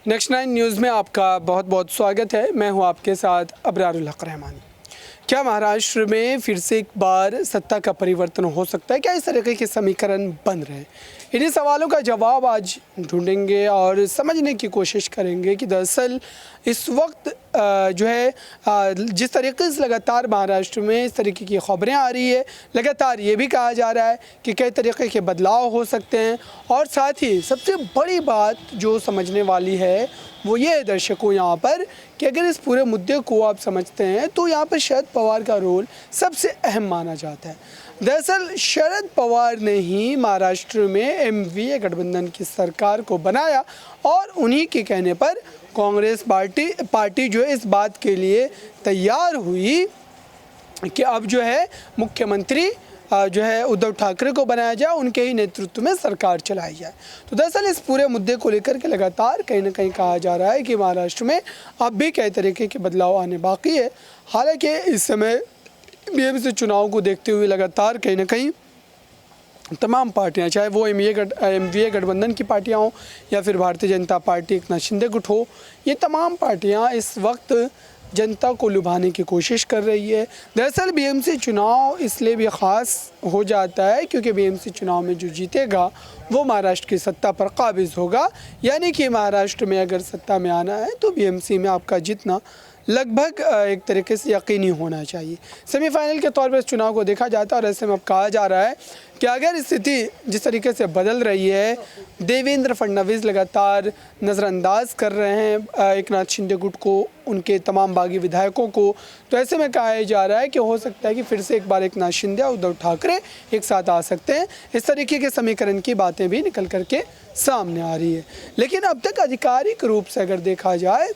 Next 9 news में आपका बहुत बहुत स्वागत है। मैं हूं आपके साथ अबरारुल हक रहमानी। क्या महाराष्ट्र में फिर से एक बार सत्ता का परिवर्तन हो सकता है? क्या इस तरीके के समीकरण बन रहे हैं? इन्हीं सवालों का जवाब आज ढूंढेंगे और समझने की कोशिश करेंगे कि दरअसल इस वक्त जिस तरीके से लगातार महाराष्ट्र में इस तरीके की खबरें आ रही है, लगातार ये भी कहा जा रहा है कि कई तरीके के बदलाव हो सकते हैं। और साथ ही सबसे बड़ी बात जो समझने वाली है वो ये है दर्शकों यहाँ पर कि अगर इस पूरे मुद्दे को आप समझते हैं तो यहाँ पर शरद पवार का रोल सबसे अहम माना जाता है। दरअसल शरद पवार ने ही महाराष्ट्र में एमवीए गठबंधन की सरकार को बनाया और उन्हीं के कहने पर कांग्रेस पार्टी जो है इस बात के लिए तैयार हुई कि अब जो है मुख्यमंत्री जो है उद्धव ठाकरे को बनाया जाए, उनके ही नेतृत्व में सरकार चलाई जाए। तो दरअसल इस पूरे मुद्दे को लेकर के लगातार कहीं ना कहीं कहा जा रहा है कि महाराष्ट्र में अब भी कई तरीके के बदलाव आने बाकी है। हालांकि इस समय बीएमसी चुनाव को देखते हुए लगातार कहीं ना कहीं तमाम पार्टियां, चाहे वो एमवीए गठबंधन की पार्टियां हों या फिर भारतीय जनता पार्टी एकनाथ शिंदे गुट हो, ये तमाम पार्टियां इस वक्त जनता को लुभाने की कोशिश कर रही है। दरअसल बीएमसी चुनाव इसलिए भी ख़ास हो जाता है क्योंकि बीएमसी चुनाव में जो जीतेगा वो महाराष्ट्र की सत्ता पर काबिज़ होगा। यानी कि महाराष्ट्र में अगर सत्ता में आना है तो बीएमसी में आपका जीतना लगभग एक तरीके से यकीनी होना चाहिए। सेमीफाइनल के तौर पर इस चुनाव को देखा जाता है और ऐसे में अब कहा जा रहा है कि अगर स्थिति जिस तरीके से बदल रही है, देवेंद्र फडणवीस लगातार नज़रअंदाज कर रहे हैं एकनाथ शिंदे गुट को, उनके तमाम बागी विधायकों को, तो ऐसे में कहा जा रहा है कि हो सकता है कि फिर से एक बार एकनाथ शिंदे और उद्धव ठाकरे एक साथ आ सकते हैं। इस तरीके के समीकरण की बातें भी निकल करके सामने आ रही है। लेकिन अब तक आधिकारिक रूप से अगर देखा जाए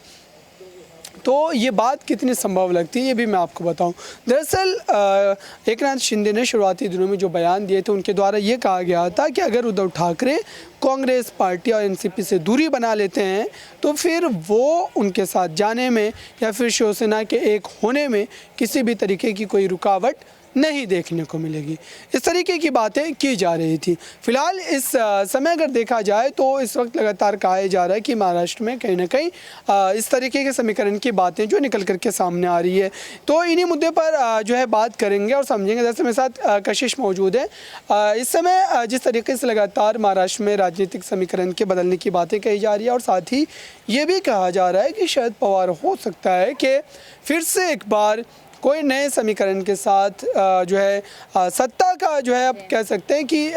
तो ये बात कितनी संभव लगती है ये भी मैं आपको बताऊं। दरअसल एकनाथ शिंदे ने शुरुआती दिनों में जो बयान दिए थे उनके द्वारा ये कहा गया था कि अगर उद्धव ठाकरे कांग्रेस पार्टी और एनसीपी से दूरी बना लेते हैं तो फिर वो उनके साथ जाने में या फिर शिवसेना के एक होने में किसी भी तरीके की कोई रुकावट नहीं देखने को मिलेगी। इस तरीके की बातें की जा रही थी। फिलहाल इस समय अगर देखा जाए तो इस वक्त लगातार कहा जा रहा है कि महाराष्ट्र में कहीं ना कहीं इस तरीके के समीकरण की बातें जो निकल करके सामने आ रही है। तो इन्हीं मुद्दे पर जो है बात करेंगे और समझेंगे। जैसे मेरे साथ कशिश मौजूद है। इस समय जिस तरीके से लगातार महाराष्ट्र में राजनीतिक समीकरण के बदलने की बातें कही जा रही है और साथ ही ये भी कहा जा रहा है कि शरद पवार हो सकता है कि फिर से एक बार कोई नए समीकरण के साथ जो है सत्ता का जो है आप कह सकते हैं कि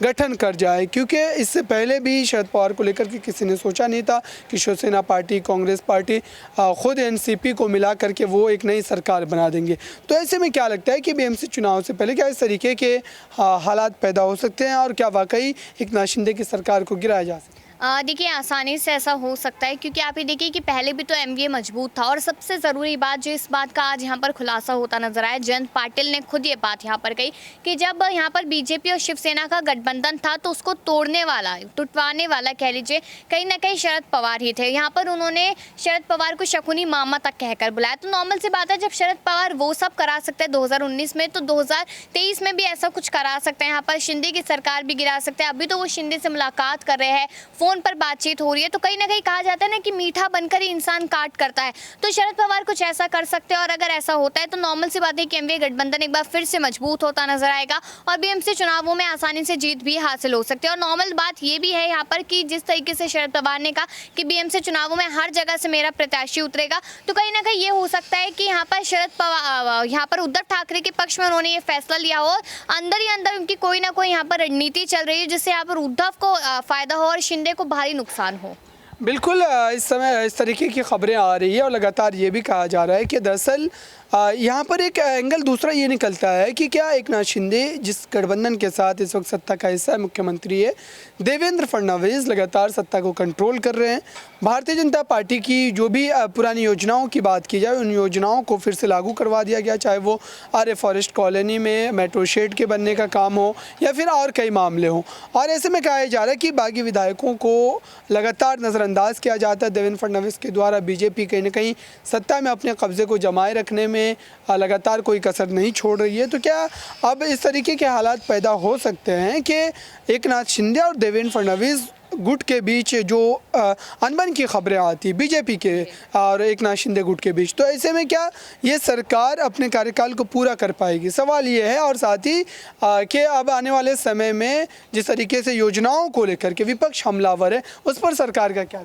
गठन कर जाए, क्योंकि इससे पहले भी शरद पवार को लेकर के किसी ने सोचा नहीं था कि शिवसेना पार्टी, कांग्रेस पार्टी खुद एनसीपी को मिला करके वो एक नई सरकार बना देंगे। तो ऐसे में क्या लगता है कि बीएमसी चुनाव से पहले क्या इस तरीके के हालात पैदा हो सकते हैं और क्या वाकई एकनाथ शिंदे की सरकार को गिराया जा सकता है? देखिए, आसानी से ऐसा हो सकता है क्योंकि आप ये देखिए कि पहले भी तो एमवीए मजबूत था। और सबसे ज़रूरी बात जो इस बात का आज यहाँ पर खुलासा होता नजर आया, जयंत पाटिल ने खुद ये बात यहाँ पर कही कि जब यहाँ पर बीजेपी और शिवसेना का गठबंधन था तो उसको तोड़ने वाला, टुटवाने वाला कह लीजिए कहीं ना कहीं शरद पवार ही थे। यहाँ पर उन्होंने शरद पवार को शकुनी मामा तक कहकर बुलाया। तो नॉर्मल सी बात है, जब शरद पवार वो सब करा सकते हैं 2019 में, तो 2023 में भी ऐसा कुछ करा सकते हैं। यहाँ पर शिंदे की सरकार भी गिरा सकते हैं। अभी तो वो शिंदे से मुलाकात कर रहे हैं, फोन पर बातचीत हो रही है। तो कहीं ना कहीं कहा जाता है ना कि मीठा बनकर ही इंसान काट करता है। तो शरद पवार कुछ ऐसा कर सकते हैं और अगर ऐसा होता है तो नॉर्मल सी बात है कि एमवीए गठबंधन एक बार फिर से मजबूत होता नजर आएगा और बीएमसी चुनावों में आसानी से जीत भी हासिल हो सकती है। और नॉर्मल बात ये भी है यहाँ पर कि जिस तरीके से शरद पवार ने कहा कि बीएमसी चुनावों में हर जगह से मेरा प्रत्याशी उतरेगा, तो कहीं ना कहीं ये हो सकता है कि यहाँ पर शरद पवार, यहाँ पर उद्धव ठाकरे के पक्ष में उन्होंने ये फैसला लिया हो। अंदर ही अंदर उनकी कोई ना कोई यहाँ पर रणनीति चल रही है जिससे यहाँ पर उद्धव को फायदा हो और शिंदे को भारी नुकसान हो। बिल्कुल, इस समय इस तरीके की खबरें आ रही है और लगातार ये भी कहा जा रहा है कि दरअसल यहाँ पर एक एंगल दूसरा ये निकलता है कि क्या एकनाथ शिंदे जिस गठबंधन के साथ इस वक्त सत्ता का हिस्सा मुख्यमंत्री है, देवेंद्र फडणवीस लगातार सत्ता को कंट्रोल कर रहे हैं। भारतीय जनता पार्टी की जो भी पुरानी योजनाओं की बात की जाए, उन योजनाओं को फिर से लागू करवा दिया गया, चाहे वो आर्य फॉरेस्ट कॉलोनी में मेट्रो शेड के बनने का काम हो या फिर और कई मामले हों। और ऐसे में कहा जा रहा है कि बागी विधायकों को लगातार नज़रअंदाज किया जाता है देवेंद्र फडणवीस के द्वारा। बीजेपी कहीं ना कहीं सत्ता में अपने कब्जे को जमाए रखने में लगातार कोई कसर नहीं छोड़ रही है। तो क्या अब इस तरीके के हालात पैदा हो सकते हैं कि एकनाथ शिंदे और देवेंद्र फडणवीस गुट के बीच जो अनबन की खबरें आती बीजेपी के और एकनाथ शिंदे गुट के बीच, तो ऐसे में क्या ये सरकार अपने कार्यकाल को पूरा कर पाएगी? सवाल ये है। और साथ ही कि अब आने वाले समय में जिस तरीके से योजनाओं को लेकर के विपक्ष हमलावर है, उस पर सरकार का क्या?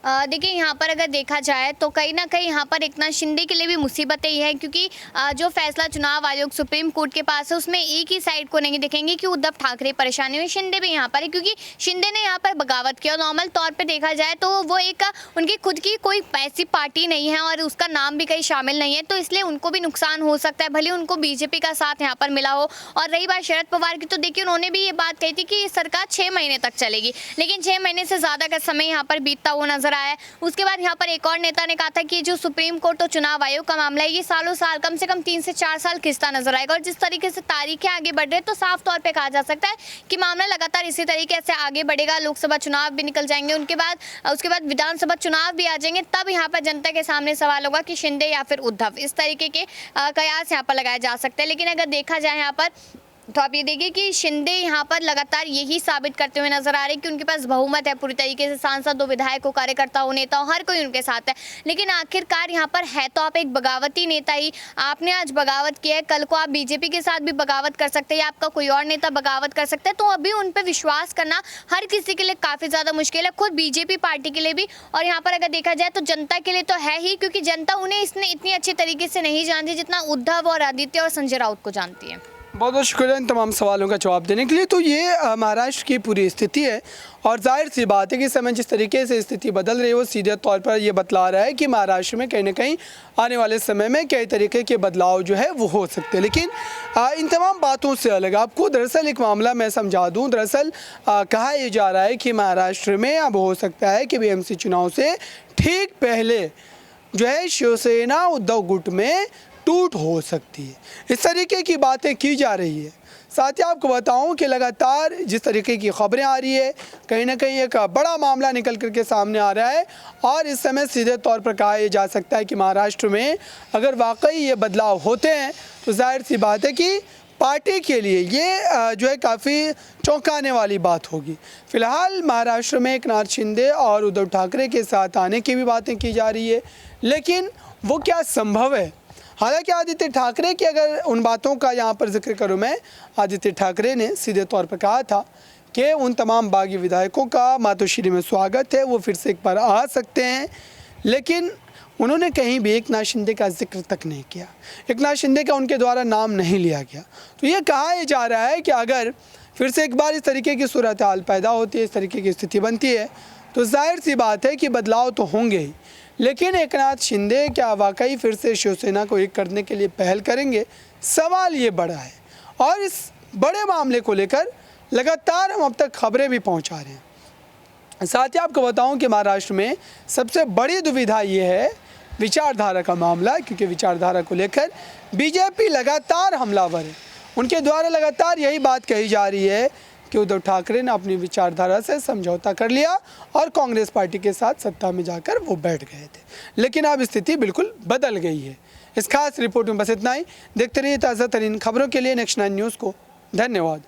देखिए यहाँ पर अगर देखा जाए तो कहीं ना कहीं यहाँ पर एकनाथ शिंदे के लिए भी मुसीबतें ही है, क्योंकि जो फैसला चुनाव आयोग सुप्रीम कोर्ट के पास है उसमें एक ही साइड को नहीं देखेंगे कि उद्धव ठाकरे परेशानी में, शिंदे भी यहाँ पर है, क्योंकि शिंदे ने यहाँ पर बगावत किया। नॉर्मल तौर पे देखा जाए तो वो एक उनकी खुद की कोई ऐसी पार्टी नहीं है और उसका नाम भी कहीं शामिल नहीं है, तो इसलिए उनको भी नुकसान हो सकता है, भले उनको बीजेपी का साथ यहाँ पर मिला हो। और रही बात शरद पवार की, तो देखिए उन्होंने भी ये बात कही थी कि सरकार 6 महीने तक चलेगी, लेकिन 6 महीने से ज़्यादा का समय यहाँ पर बीतता हुआ नजर आया। उसके बाद यहाँ पर एक और नेता ने कहा था कि जो सुप्रीम कोर्ट और चुनाव आयोग का मामला है ये सालों साल, कम से कम 3 से 4 साल खिंचता नजर आएगा। और जिस तरीके से तारीखें आगे बढ़ रहे हैं तो साफ तौर पे कहा जा सकता है कि मामला लगातार इसी तरीके से आगे बढ़ेगा। लोकसभा चुनाव भी निकल जाएंगे, उसके बाद विधानसभा चुनाव भी आ जाएंगे, तब यहाँ पर जनता के सामने सवाल होगा कि शिंदे या फिर उद्धव, इस तरीके के कयास यहाँ पर लगाए जा सकते हैं। लेकिन अगर देखा जाए यहाँ पर तो आप ये देखिए कि शिंदे यहाँ पर लगातार यही साबित करते हुए नजर आ रहे हैं कि उनके पास बहुमत है पूरी तरीके से, सांसद हो, विधायक हो, कार्यकर्ता हो, नेता हो, हर कोई उनके साथ है। लेकिन आखिरकार यहाँ पर है तो आप एक बगावती नेता ही। आपने आज बगावत किया है, कल को आप बीजेपी के साथ भी बगावत कर सकते हैं या आपका कोई और नेता बगावत कर सकता है, तो अभी उन पर विश्वास करना हर किसी के लिए काफ़ी ज़्यादा मुश्किल है, खुद बीजेपी पार्टी के लिए भी। और यहाँ पर अगर देखा जाए तो जनता के लिए तो है ही, क्योंकि जनता उन्हें इसने इतनी अच्छी तरीके से नहीं जानती जितना उद्धव और आदित्य और संजय राउत को जानती है। बहुत बहुत शुक्रिया इन तमाम सवालों का जवाब देने के लिए। तो ये महाराष्ट्र की पूरी स्थिति है और जाहिर सी बात है कि इस समय जिस तरीके से स्थिति बदल रही है वो सीधे तौर पर ये बतला रहा है कि महाराष्ट्र में कहीं ना कहीं आने वाले समय में कई तरीके के बदलाव जो है वो हो सकते हैं। लेकिन इन तमाम बातों से अलग आपको दरअसल एक मामला मैं समझा दूँ। दरअसल कहा यह जा रहा है कि महाराष्ट्र में अब हो सकता है कि बीएमसी चुनाव से ठीक पहले जो है शिवसेना उद्धव गुट में टूट हो सकती है, इस तरीके की बातें की जा रही है। साथ ही आपको बताऊं कि लगातार जिस तरीके की खबरें आ रही है, कहीं ना कहीं एक बड़ा मामला निकल करके सामने आ रहा है और इस समय सीधे तौर पर कहा जा सकता है कि महाराष्ट्र में अगर वाकई ये बदलाव होते हैं तो जाहिर सी बात है कि पार्टी के लिए ये जो है काफ़ी चौंकाने वाली बात होगी। फिलहाल महाराष्ट्र में एकनाथ शिंदे और उद्धव ठाकरे के साथ आने की भी बातें की जा रही है, लेकिन वो क्या संभव है? हालांकि आदित्य ठाकरे की अगर उन बातों का यहाँ पर जिक्र करूँ मैं, आदित्य ठाकरे ने सीधे तौर पर कहा था कि उन तमाम बागी विधायकों का मातोश्री में स्वागत है, वो फिर से एक बार आ सकते हैं, लेकिन उन्होंने कहीं भी एकनाथ शिंदे का जिक्र तक नहीं किया, एकनाथ शिंदे का उनके द्वारा नाम नहीं लिया गया। तो ये कहा जा रहा है कि अगर फिर से एक बार इस तरीके की सूरत हाल पैदा होती है, इस तरीके की स्थिति बनती है, तो जाहिर सी बात है कि बदलाव तो होंगे ही, लेकिन एकनाथ शिंदे क्या वाकई फिर से शिवसेना को एक करने के लिए पहल करेंगे? सवाल ये बड़ा है और इस बड़े मामले को लेकर लगातार हम अब तक खबरें भी पहुंचा रहे हैं। साथ ही आपको बताऊं कि महाराष्ट्र में सबसे बड़ी दुविधा ये है विचारधारा का मामला, क्योंकि विचारधारा को लेकर बीजेपी लगातार हमलावर है। उनके द्वारा लगातार यही बात कही जा रही है कि उद्धव ठाकरे ने अपनी विचारधारा से समझौता कर लिया और कांग्रेस पार्टी के साथ सत्ता में जाकर वो बैठ गए थे, लेकिन अब स्थिति बिल्कुल बदल गई है। इस खास रिपोर्ट में बस इतना ही। देखते रहिए ताज़ा तरीन खबरों के लिए नेक्स्ट 9 न्यूज़ को। धन्यवाद।